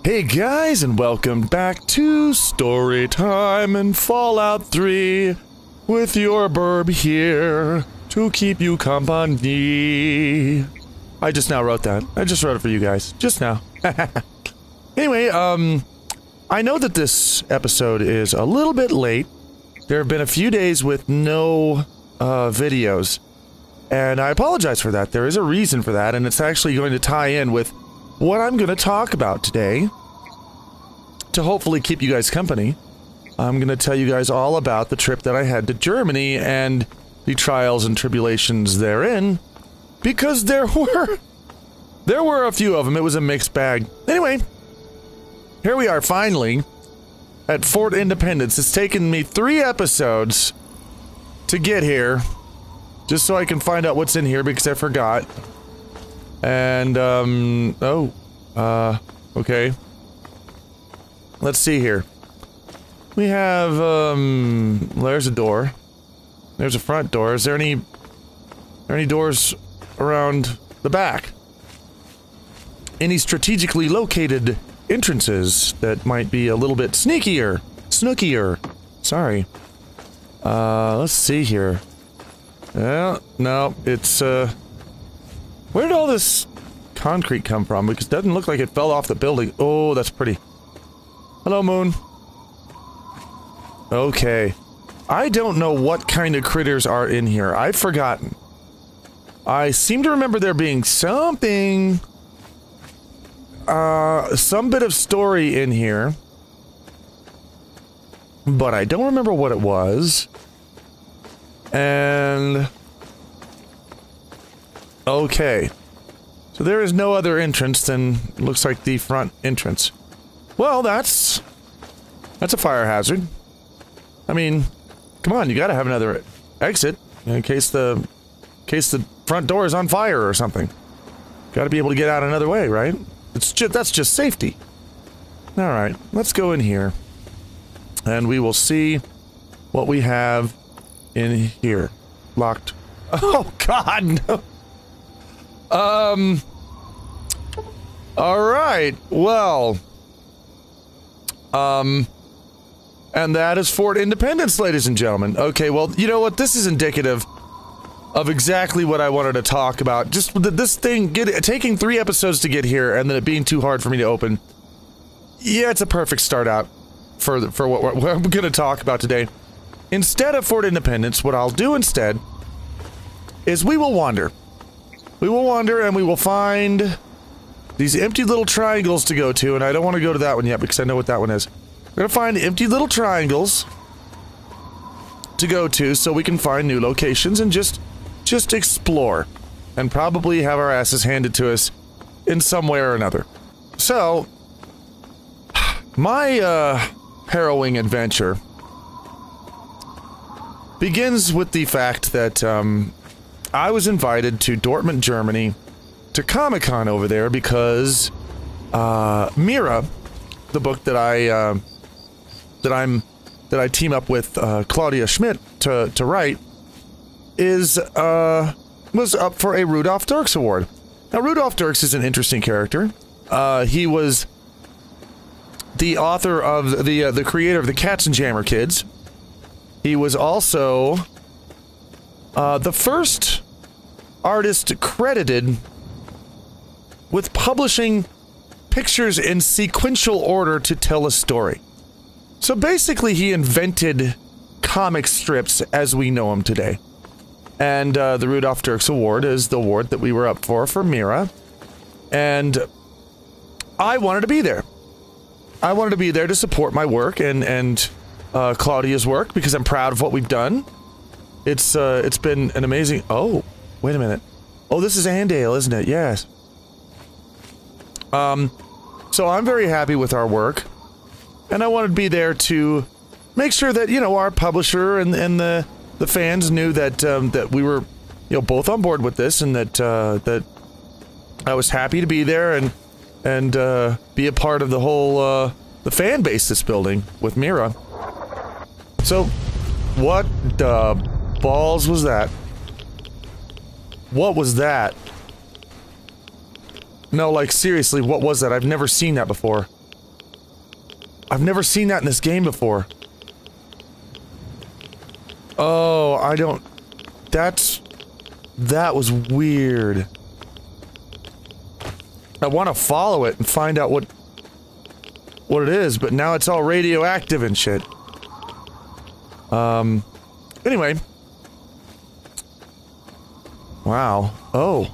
Hey guys, and welcome back to Story Time in Fallout 3 with your burb here to keep you company. I just now wrote that. I just wrote it for you guys. Just now. Anyway, I know that this episode is a little bit late. There have been a few days with no videos, and I apologize for that. There is a reason for that, and it's actually going to tie in with what I'm going to talk about today. To hopefully keep you guys company, I'm going to tell you guys all about the trip that I had to Germany and the trials and tribulations therein, because there were a few of them. It was a mixed bag. Anyway, here we are finally at Fort Independence. It's taken me 3 episodes to get here, just so I can find out what's in here because I forgot. And, okay. Let's see here. We have, there's a door. There's a front door. Is there any doors around the back? Any strategically located entrances that might be a little bit snookier? Sorry. Let's see here. Well, no, it's, where did all this concrete come from? Because it doesn't look like it fell off the building. Oh, that's pretty. Hello, Moon. Okay. I don't know what kind of critters are in here. I've forgotten. I seem to remember there being something... some bit of story in here. But I don't remember what it was. And... okay. So there is no other entrance than looks like the front entrance. Well, that's a fire hazard. I mean, come on, you gotta have another exit in case the front door is on fire or something. Gotta be able to get out another way, right? That's just safety. Alright, let's go in here. And we will see what we have in here. Locked. Oh, God, no. Alright, well... and that is Fort Independence, ladies and gentlemen. Okay, well, you know what? This is indicative of exactly what I wanted to talk about. Just this thing, taking 3 episodes to get here and then it being too hard for me to open. Yeah, it's a perfect start out for what we're going to talk about today. Instead of Fort Independence, what I'll do instead is we will wander. We will wander and we will find these empty little triangles to go to, and I don't want to go to that one yet because I know what that one is. We're gonna find empty little triangles to go to so we can find new locations and just explore. And probably have our asses handed to us in some way or another. So, my, harrowing adventure begins with the fact that, I was invited to Dortmund, Germany to Comic-Con over there because, Mira, the book that I team up with, Claudia Schmidt to write, was up for a Rudolph Dirks Award. Now, Rudolph Dirks is an interesting character. He was the author of the creator of the Katzenjammer Kids. He was also, the first artist credited with publishing pictures in sequential order to tell a story. So basically he invented comic strips as we know them today. And the Rudolph Dirks Award is the award that we were up for Mira. And I wanted to be there. I wanted to be there to support my work and Claudia's work because I'm proud of what we've done. It's been an amazing... Oh, wait a minute. Oh, this is Andale, isn't it? Yes. So I'm very happy with our work. And I wanted to be there to make sure that, you know, our publisher and the fans knew that, that we were, you know, both on board with this and that, that I was happy to be there and be a part of the whole, the fan base that's building with Mira. So, what the balls was that? What was that? No, like, seriously, what was that? I've never seen that before. I've never seen that in this game before. Oh, I don't... That was weird. I want to follow it and find out what it is, but now it's all radioactive and shit. Anyway. Wow. Oh.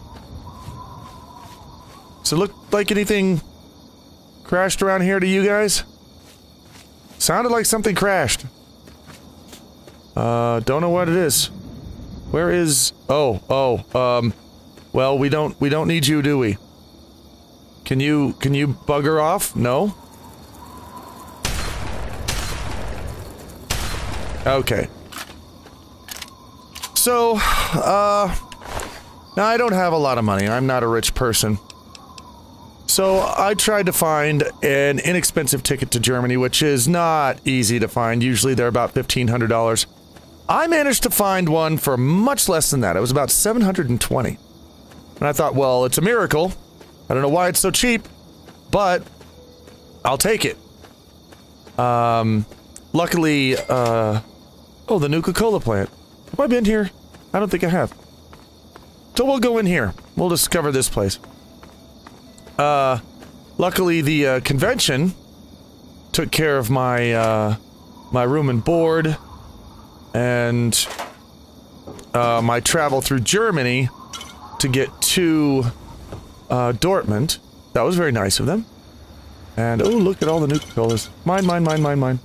Does it look like anything crashed around here to you guys? Sounded like something crashed. Don't know what it is. Where is... well, we don't need you, do we? Can you bugger off? No? Okay. So, now I don't have a lot of money. I'm not a rich person. So, I tried to find an inexpensive ticket to Germany, which is not easy to find. Usually they're about $1,500. I managed to find one for much less than that. It was about $720. And I thought, well, it's a miracle. I don't know why it's so cheap, but I'll take it. Luckily, oh, the Nuka-Cola plant. Have I been here? I don't think I have. So we'll go in here. We'll discover this place. Luckily the, convention took care of my, my room and board, and, my travel through Germany to get to, Dortmund. That was very nice of them. And, oh, look at all the Nuka-Colas. Mine, mine, mine, mine, mine.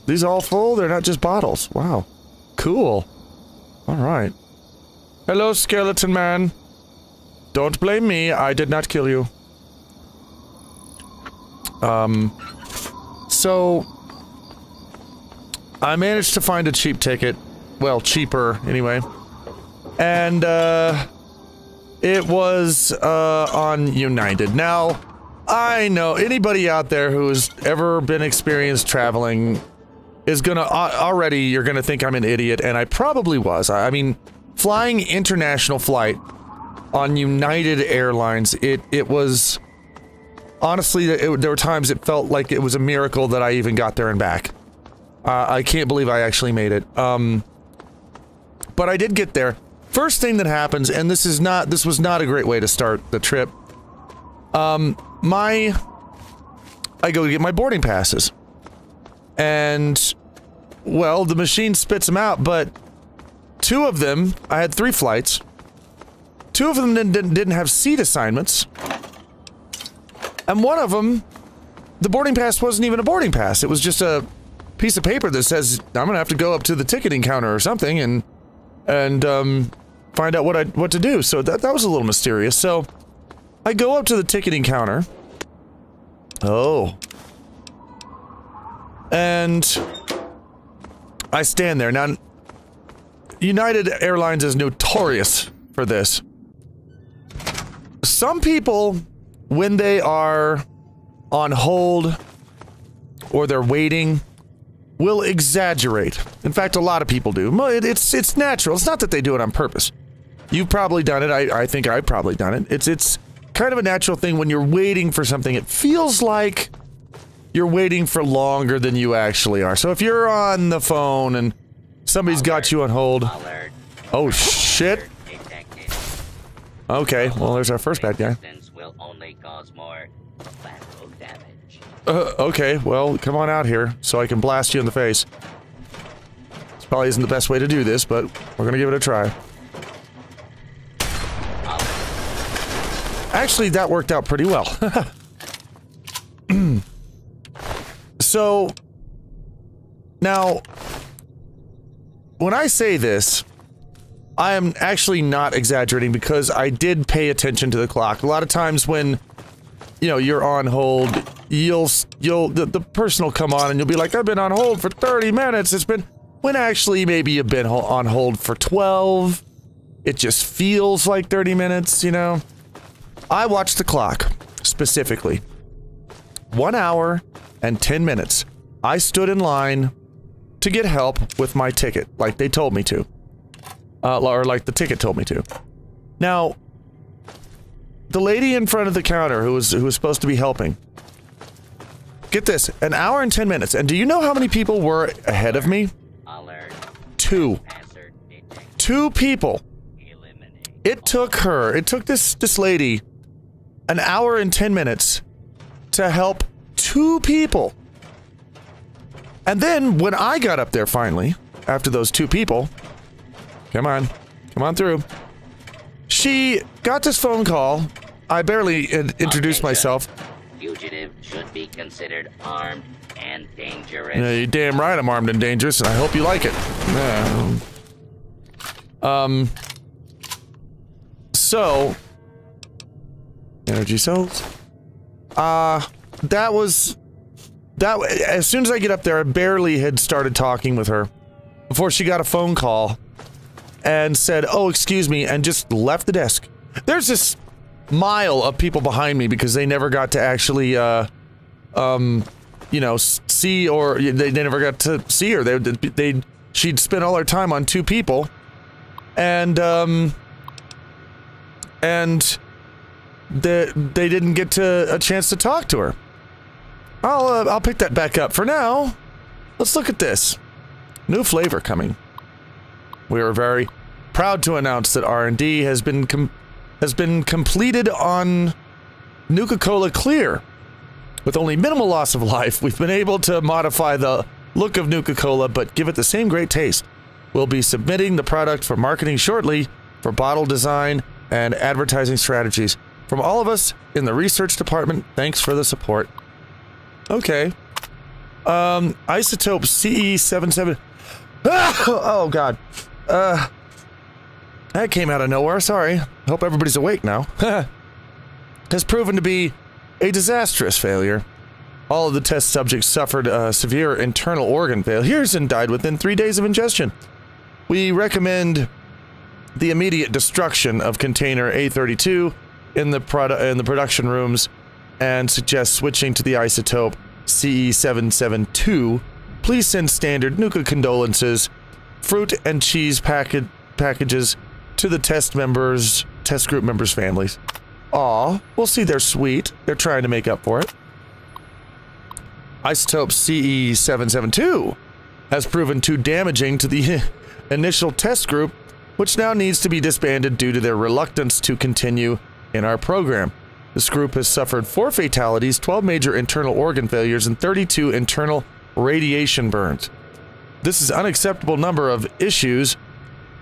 These all full? They're not just bottles. Wow. Cool. Alright. Hello, skeleton man. Don't blame me, I did not kill you. So... I managed to find a cheap ticket. Well, cheaper, anyway. And, it was, on United. Now, I know anybody out there who's ever been experienced traveling is gonna, already you're gonna think I'm an idiot, and I probably was. I mean, flying international flight on United Airlines, it was... Honestly, there were times it felt like it was a miracle that I even got there and back. I can't believe I actually made it. But I did get there. First thing that happens, and this was not a great way to start the trip. I go to get my boarding passes. And, well, the machine spits them out, but two of them, I had 3 flights. 2 of them didn't have seat assignments. And one of them, the boarding pass wasn't even a boarding pass. It was just a piece of paper that says, I'm gonna have to go up to the ticketing counter or something and find out what to do. So that was a little mysterious. So, I go up to the ticketing counter. Oh. And I stand there. Now, United Airlines is notorious for this. Some people, when they are on hold or they're waiting, will exaggerate. In fact, a lot of people do. It's natural. It's not that they do it on purpose. You've probably done it. I think I've probably done it. It's kind of a natural thing when you're waiting for something. It feels like you're waiting for longer than you actually are. So if you're on the phone and somebody's got you on hold... Oh, shit. Okay, well, there's our first bad guy. Okay, well, come on out here so I can blast you in the face. This probably isn't the best way to do this, but we're gonna give it a try. Actually, that worked out pretty well. So, now, when I say this, I am actually not exaggerating because I did pay attention to the clock. A lot of times when, you know, you're on hold, the person will come on and you'll be like, I've been on hold for 30 minutes. It's been, when actually maybe you've been on hold for 12. It just feels like 30 minutes, you know? I watched the clock, specifically. 1 hour and 10 minutes. I stood in line to get help with my ticket, like they told me to. Or like the ticket told me to. Now, the lady in front of the counter who was supposed to be helping. Get this, an hour and 10 minutes. And do you know how many people were ahead of me? Two. Two people. It took this lady an hour and 10 minutes to help two people. And then when I got up there finally, after those two people, come on through. She got this phone call. I barely introduced myself. Fugitive should be considered armed and dangerous. Yeah, you're damn right I'm armed and dangerous, and I hope you like it. So, energy cells. As soon as I get up there, I barely had started talking with her before she got a phone call and said, "Oh, excuse me," and just left the desk. There's this mile of people behind me because they never got to actually, you know, see, or they never got to see her. She'd spent all her time on two people, and they didn't get a chance to talk to her. I'll pick that back up. For now, let's look at this. New flavor coming. We are very proud to announce that R&D has been completed on Nuka-Cola Clear. With only minimal loss of life, we've been able to modify the look of Nuka-Cola, but give it the same great taste. We'll be submitting the product for marketing shortly for bottle design and advertising strategies. From all of us in the research department, thanks for the support. Okay. Isotope CE77. Oh, God. That came out of nowhere, sorry. Hope everybody's awake now. Has proven to be a disastrous failure. All of the test subjects suffered severe internal organ failures and died within 3 days of ingestion. We recommend the immediate destruction of container A32 in the production rooms and suggest switching to the isotope CE772. Please send standard Nuka condolences, fruit and cheese packages to the test group members' families. Aw, we'll see, they're sweet. They're trying to make up for it. Isotope CE772 has proven too damaging to the initial test group, which now needs to be disbanded due to their reluctance to continue in our program. This group has suffered 4 fatalities, 12 major internal organ failures, and 32 internal radiation burns. This is an unacceptable number of issues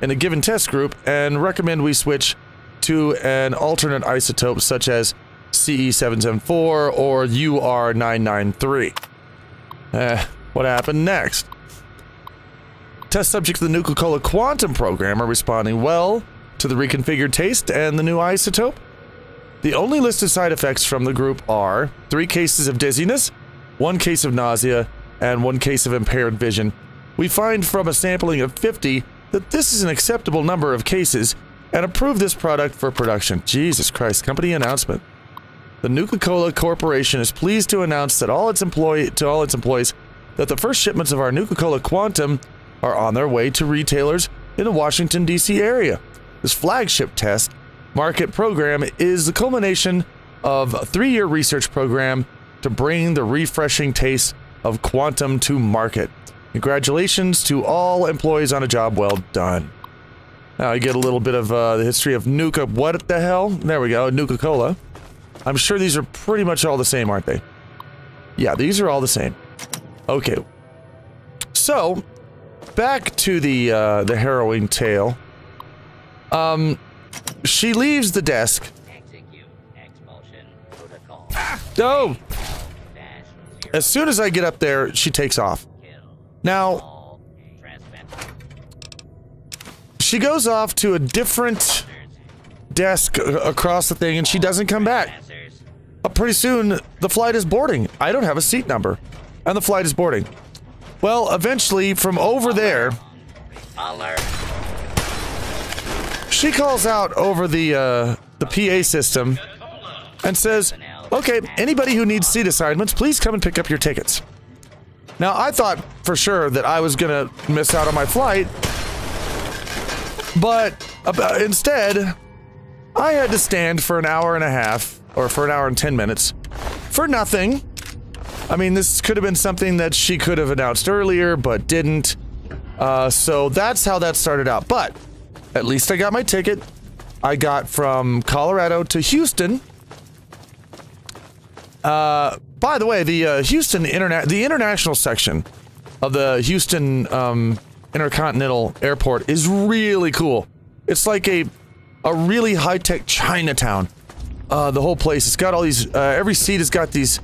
in a given test group, and recommend we switch to an alternate isotope such as CE774 or UR993. What happened next? Test subjects of the Nuka-Cola Quantum program are responding well to the reconfigured taste and the new isotope. The only listed side effects from the group are 3 cases of dizziness, 1 case of nausea, and 1 case of impaired vision. We find from a sampling of 50 that this is an acceptable number of cases and approve this product for production. Jesus Christ, company announcement. The Nuka-Cola Corporation is pleased to announce that all its employees that the first shipments of our Nuka-Cola Quantum are on their way to retailers in the Washington, D.C. area. This flagship test market program is the culmination of a 3-year research program to bring the refreshing taste of Quantum to market. Congratulations to all employees on a job well done. Now I get a little bit of the history of Nuka. What the hell? There we go, Nuka-Cola. I'm sure these are pretty much all the same, aren't they? Yeah, these are all the same. Okay. So, back to the harrowing tale. She leaves the desk. No! As soon as I get up there, she takes off. Now, she goes off to a different desk across the thing, and she doesn't come back. Pretty soon, the flight is boarding. I don't have a seat number, and the flight is boarding. Well, eventually, from over there, she calls out over the PA system and says, "Okay, anybody who needs seat assignments, please come and pick up your tickets." Now, I thought for sure that I was gonna miss out on my flight, but instead, I had to stand for an hour and a half, or for an hour and 10 minutes, for nothing. I mean, this could have been something that she could have announced earlier, but didn't. So that's how that started out. But at least I got my ticket. I got from Colorado to Houston. By the way, the the international section of the Houston Intercontinental Airport is really cool. It's like a really high-tech Chinatown. The whole place. It's got all these. Every seat has got these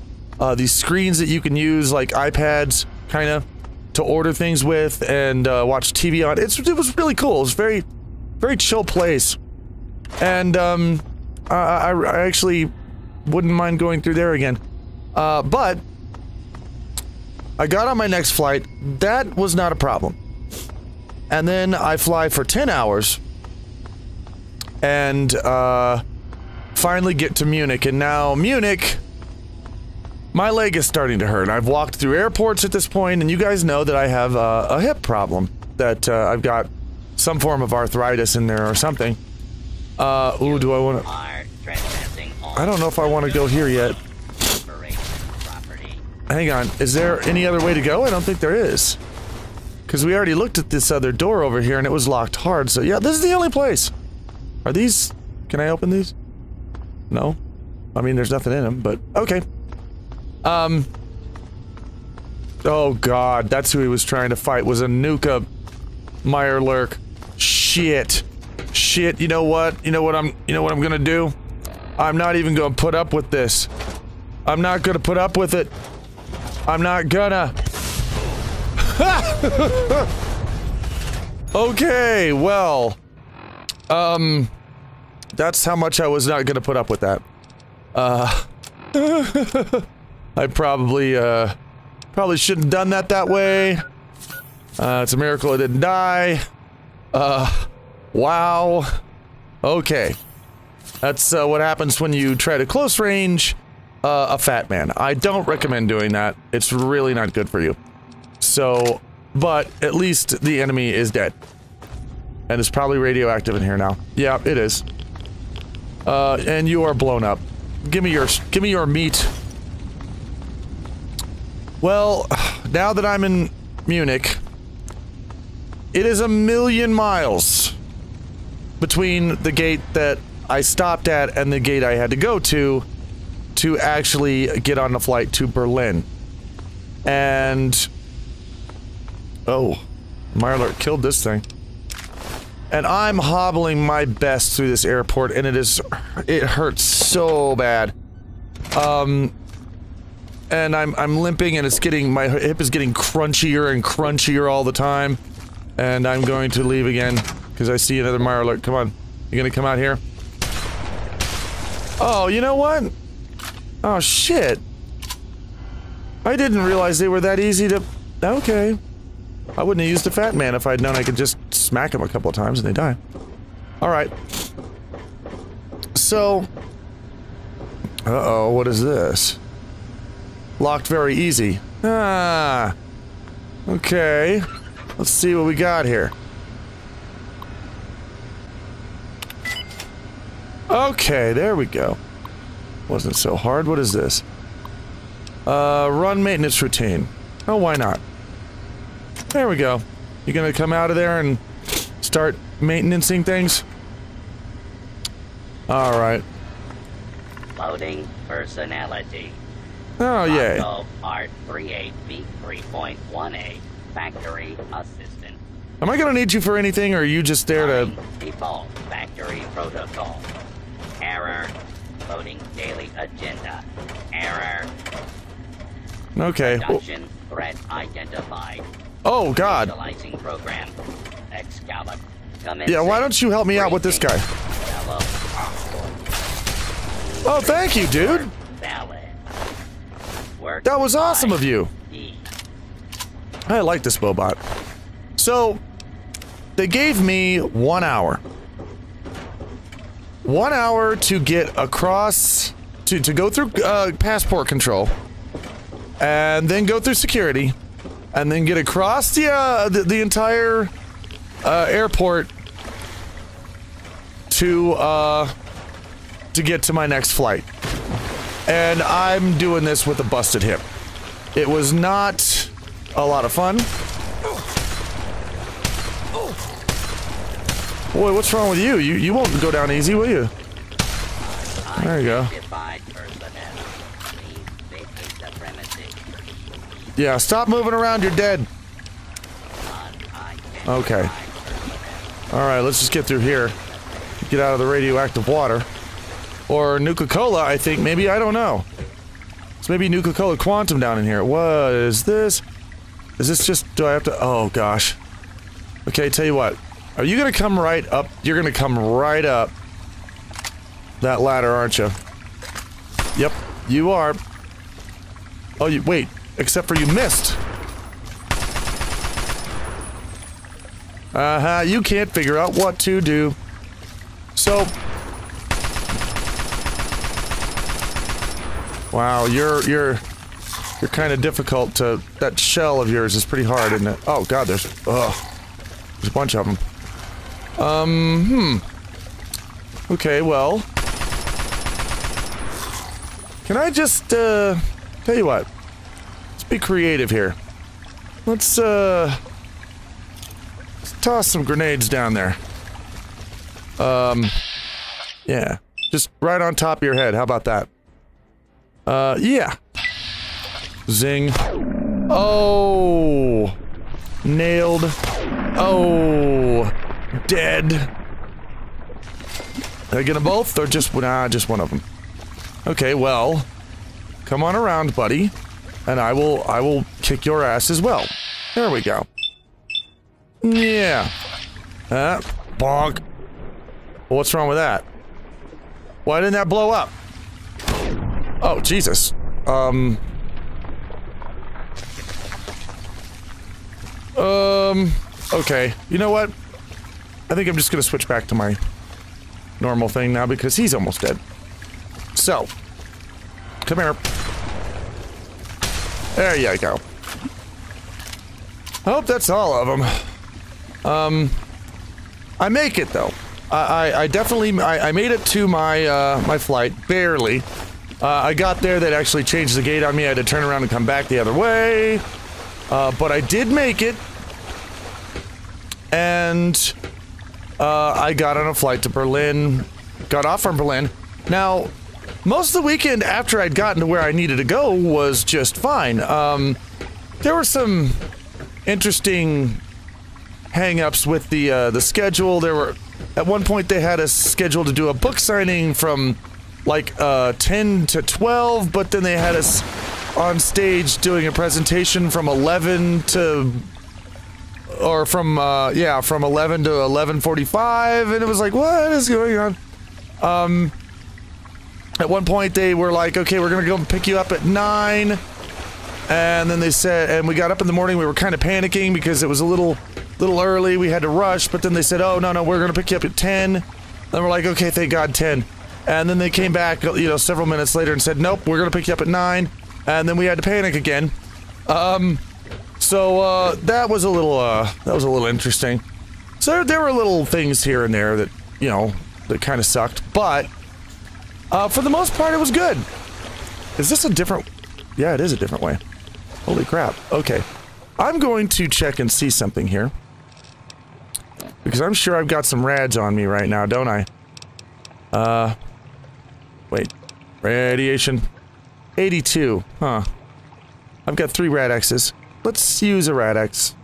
screens that you can use, like iPads, kind of, to order things with and watch TV on. It was really cool. It was very, very chill place, and I actually wouldn't mind going through there again. But I got on my next flight. That was not a problem. And then I fly for 10 hours and finally get to Munich. And now Munich, my leg is starting to hurt. I've walked through airports at this point, and you guys know that I have a hip problem. That I've got some form of arthritis in there or something. Ooh, do I want to... I don't know if I want to go here yet. Hang on, is there any other way to go? I don't think there is. Because we already looked at this other door over here and it was locked hard, so yeah, this is the only place. Are these... Can I open these? No? I mean, there's nothing in them, but... Okay. Oh god, that's who he was trying to fight, was a Nuka Mirelurk. Shit. Shit, you know what? You know what I'm gonna do? I'm not even gonna put up with this. I'm not gonna put up with it. I'm not gonna. Okay, well. That's how much I was not gonna put up with that. I probably shouldn't have done that way. It's a miracle I didn't die. Wow. Okay. That's what happens when you try to close range a fat man. I don't recommend doing that. It's really not good for you. So, but at least the enemy is dead. And it's probably radioactive in here now. Yeah, it is. And you are blown up. Give me your meat. Well, now that I'm in Munich, it is 1,000,000 miles between the gate that I stopped at and the gate I had to go to actually get on the flight to Berlin. And... oh, Mirelurk killed this thing. And I'm hobbling my best through this airport, and it hurts so bad. And I'm limping, and my hip is getting crunchier and crunchier all the time. And I'm going to leave again, because I see another Mirelurk. Come on. You gonna come out here? Oh, you know what? Oh, shit. I didn't realize they were that easy to... Okay. I wouldn't have used a fat man if I'd known I could just smack him a couple of times and they die. Alright. So... uh-oh, what is this? Locked very easy. Ah. Okay. Let's see what we got here. Okay, there we go. Wasn't so hard. What is this? Run maintenance routine. Oh, why not? There we go. You gonna come out of there and start maintaining things? Alright. Loading personality. Oh, yay. Art 38B3.1A Factory Assistant. Am I gonna need you for anything, or are you just there to... Default Factory Protocol. Error. Loading daily agenda. Error. Okay. Production threat identified. Oh, God. Initializing program. Excalibur. Yeah, why don't you help me out with this guy? Oh, thank you, dude. That was awesome of you. I like this Bobot. So, they gave me 1 hour. 1 hour to get across, to go through passport control, and then go through security, and then get across the entire airport to to get to my next flight. And I'm doing this with a busted hip. It was not a lot of fun. Boy, what's wrong with you? You won't go down easy, will you? There you go. Yeah, stop moving around, you're dead. Okay. Alright, let's just get through here. Get out of the radioactive water. Or Nuka-Cola, I think. Maybe, I don't know. It's maybe Nuka-Cola Quantum down in here. What is this? Is this just... do I have to... oh, gosh. Okay, tell you what. Are you gonna come right up? You're gonna come right up that ladder, aren't you? Yep, you are. Oh, you... wait. Except for you missed. You can't figure out what to do. So... wow, you're kind of difficult to... that shell of yours is pretty hard, isn't it? Oh god, there's a bunch of them. Okay, well... can I just, tell you what. Let's be creative here. Let's toss some grenades down there. Yeah. Just right on top of your head, how about that? Yeah. Zing. Oh! Nailed. Oh! Dead. Did I get them both, or just... nah, just one of them. Okay, well... come on around, buddy. And I will kick your ass as well. There we go. Yeah. Bonk. Well, what's wrong with that? Why didn't that blow up? Oh, Jesus. Okay. You know what? I think I'm just gonna switch back to my normal thing now because he's almost dead. So. Come here. There you go. I hope that's all of them. I make it though. I definitely, I made it to my, my flight, barely. I got there, that actually changed the gate on me, I had to turn around and come back the other way. But I did make it. And, I got on a flight to Berlin, got off from Berlin. Now, most of the weekend after I'd gotten to where I needed to go was just fine. There were some interesting hang-ups with the schedule. There were, at one point they had us scheduled to do a book signing from like 10 to 12, but then they had us on stage doing a presentation from 11 to, or from yeah, from 11 to 11:45, and it was like, what is going on? At one point they were like, okay, we're gonna go pick you up at 9, and then they said, and we got up in the morning, we were kind of panicking because it was a little early, we had to rush, but then they said, oh, no, we're gonna pick you up at 10. Then we're like, okay, thank God, 10. And then they came back, you know, several minutes later and said, nope, we're gonna pick you up at 9. And then we had to panic again. So, that was a little interesting. So there were little things here and there that, you know, that kind of sucked, but, for the most part, it was good. Is this a different... yeah, it is a different way. Holy crap. Okay. I'm going to check and see something here. Because I'm sure I've got some rads on me right now, don't I? Wait. Radiation. 82. Huh. I've got 3 Rad-X's. Let's use a Rad-X.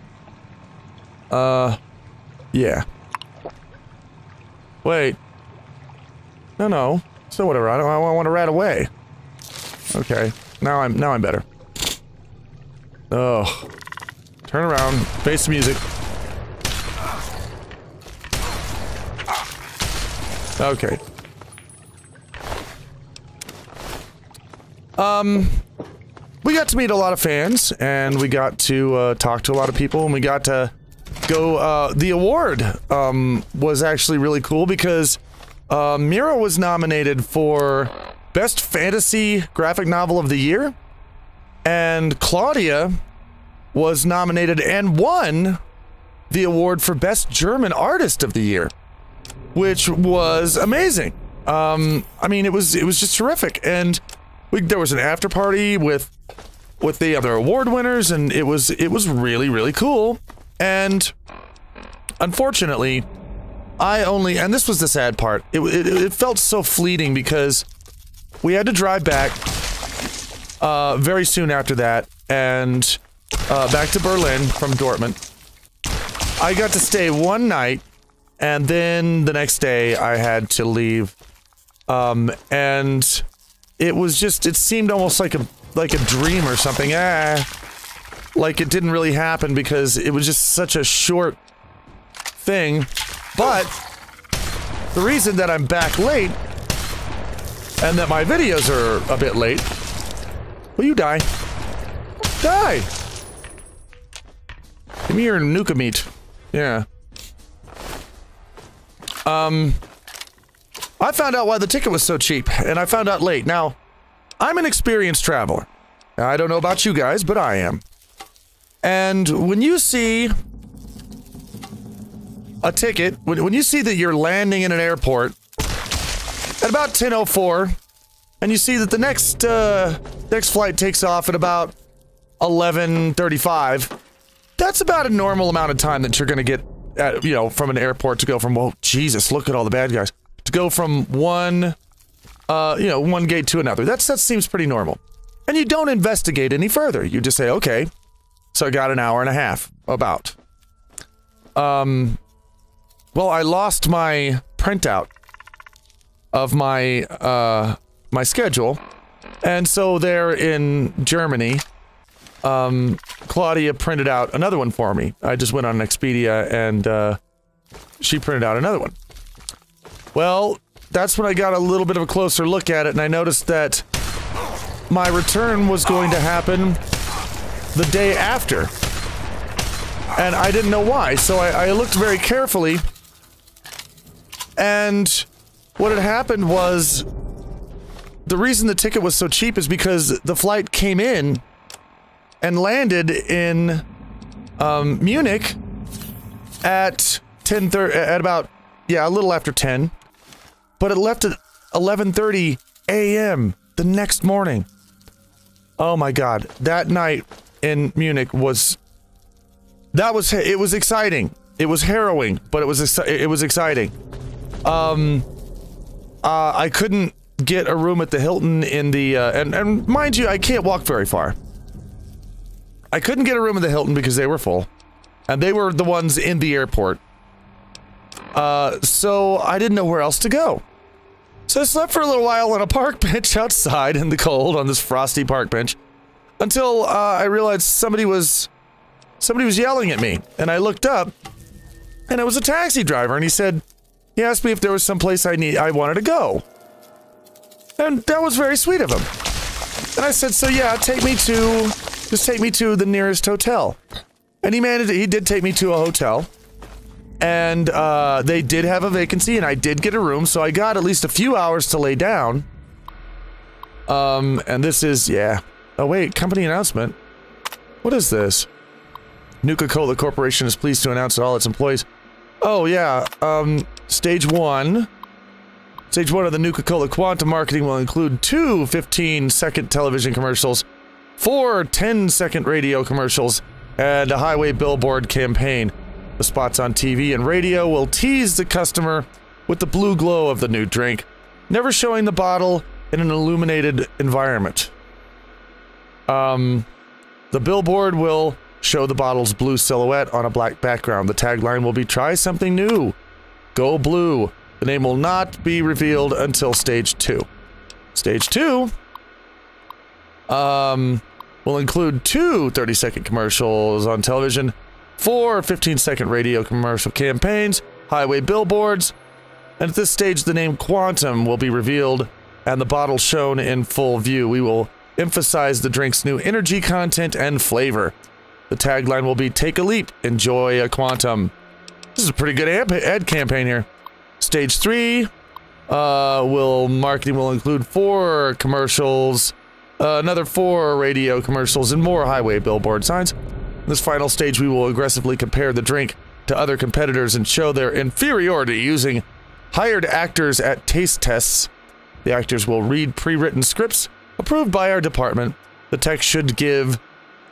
Yeah. Wait. No. So whatever, I want to rat away. Okay. Now I'm better. Oh. Turn around. Face the music. Okay. We got to meet a lot of fans, and we got to, talk to a lot of people, and we got to go, the award, was actually really cool because, Mira was nominated for Best Fantasy Graphic Novel of the Year, and Claudia was nominated and won the award for Best German Artist of the Year, which was amazing. I mean, it was just terrific, and there was an after party with the other award winners, and it was really, really cool. And unfortunately, and this was the sad part, it felt so fleeting because we had to drive back very soon after that, and back to Berlin from Dortmund. I got to stay one night, and then the next day I had to leave. And it seemed almost like a dream or something. Like it didn't really happen because it was just such a short thing. But the reason that I'm back late and that my videos are a bit late. Will you die? Die! Give me your nuka meat. Yeah. I found out why the ticket was so cheap, and I found out late. Now, I'm an experienced traveler. I don't know about you guys, but I am. And when you see a ticket, when you see that you're landing in an airport at about 10:04, and you see that the next flight takes off at about 11:35, that's about a normal amount of time that you're gonna get at, from an airport to go from, oh, Jesus, look at all the bad guys, to go from one gate to another. That seems pretty normal. And you don't investigate any further. You just say, okay, so I got an hour and a half, about. Well, I lost my printout of my schedule, and so there in Germany, Claudia printed out another one for me. I just went on Expedia and, she printed out another one. Well, that's when I got a little bit of a closer look at it, and I noticed that my return was going to happen the day after. And I didn't know why, so I looked very carefully, and what had happened was, the reason the ticket was so cheap is because the flight came in and landed in Munich at 10:30, at about, a little after 10, but it left at 11:30 a.m. the next morning. Oh my God, that night in Munich was exciting. It was harrowing, but it was exciting. I couldn't get a room at the Hilton in the and mind you, I can't walk very far. I couldn't get a room at the Hilton because they were full, and they were the ones in the airport. So I didn't know where else to go. So I slept for a little while on a park bench outside in the cold on this frosty park bench until I realized somebody was yelling at me, and I looked up, and it was a taxi driver, and he asked me if there was some place I wanted to go, and that was very sweet of him. And I said, so yeah, just take me to the nearest hotel. And he did take me to a hotel. And, they did have a vacancy, and I did get a room, so I got at least a few hours to lay down. And this is, oh wait, company announcement. What is this? Nuka-Cola Corporation is pleased to announce that all its employees... Oh, yeah, Stage 1 of the Nuka-Cola Quantum marketing will include 2 15-second television commercials, 4 10-second radio commercials, and a highway billboard campaign. The spots on TV and radio will tease the customer with the blue glow of the new drink, never showing the bottle in an illuminated environment. The billboard will show the bottle's blue silhouette on a black background. The tagline will be, "Try something new. Go blue." The name will not be revealed until Stage 2. Stage 2 will include 2 30-second commercials on television, 4 15-second radio commercial campaigns, highway billboards, and at this stage the name Quantum will be revealed and the bottle shown in full view. We will emphasize the drink's new energy content and flavor. The tagline will be, "Take a leap, enjoy a Quantum." This is a pretty good ad campaign here. Stage 3 marketing will include 4 commercials, another 4 radio commercials, and more highway billboard signs. In this final stage, we will aggressively compare the drink to other competitors and show their inferiority using hired actors at taste tests. The actors will read pre-written scripts approved by our department. The text should give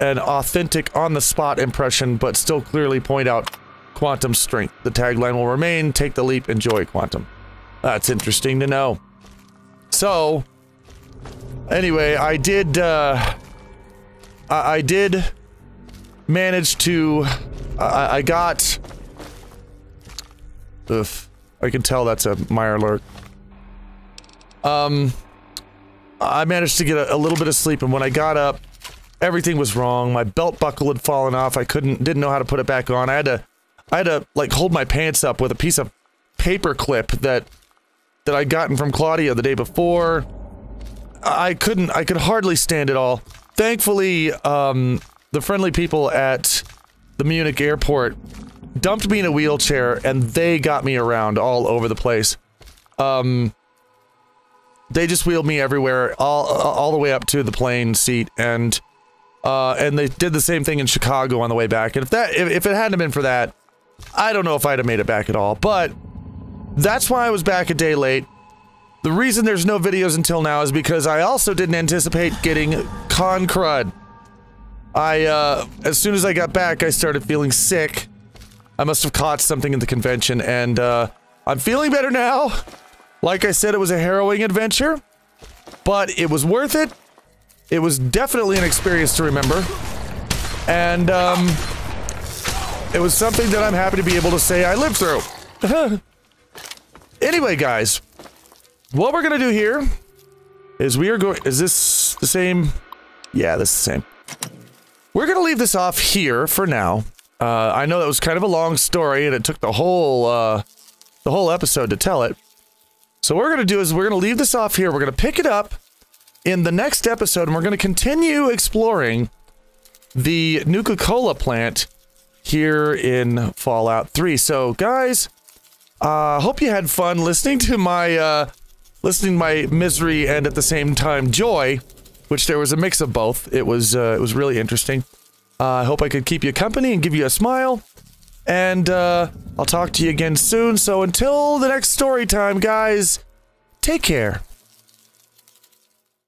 an authentic on-the-spot impression, but still clearly point out quantum strength. The tagline will remain, take the leap, enjoy quantum. That's interesting to know. So, anyway, I did manage to, I got, oof, I can tell that's a Mirelurk. I managed to get a little bit of sleep, and when I got up, everything was wrong. My belt buckle had fallen off. I didn't know how to put it back on. I had to like hold my pants up with a piece of paper clip that I'd gotten from Claudia the day before. I could hardly stand it all. Thankfully, the friendly people at the Munich airport dumped me in a wheelchair, and they got me around all over the place. They just wheeled me everywhere, all the way up to the plane seat, and they did the same thing in Chicago on the way back. And if it hadn't been for that, I don't know if I'd have made it back at all. But that's why I was back a day late. The reason there's no videos until now is because I also didn't anticipate getting con crud. As soon as I got back, I started feeling sick. I must have caught something in the convention, and I'm feeling better now. Like I said, it was a harrowing adventure, but it was worth it. It was definitely an experience to remember, and it was something that I'm happy to be able to say I lived through. Anyway, guys, what we're gonna do here is is this the same? Yeah, this is the same. We're gonna leave this off here for now. I know that was kind of a long story, and it took the whole episode to tell it. So what we're going to do is we're going to leave this off here. We're going to pick it up in the next episode, and we're going to continue exploring the Nuka-Cola plant here in Fallout 3. So, guys, hope you had fun listening to my misery and at the same time joy, which there was a mix of both. It was really interesting. I hope I could keep you company and give you a smile. And, I'll talk to you again soon, so until the next story time, guys, take care.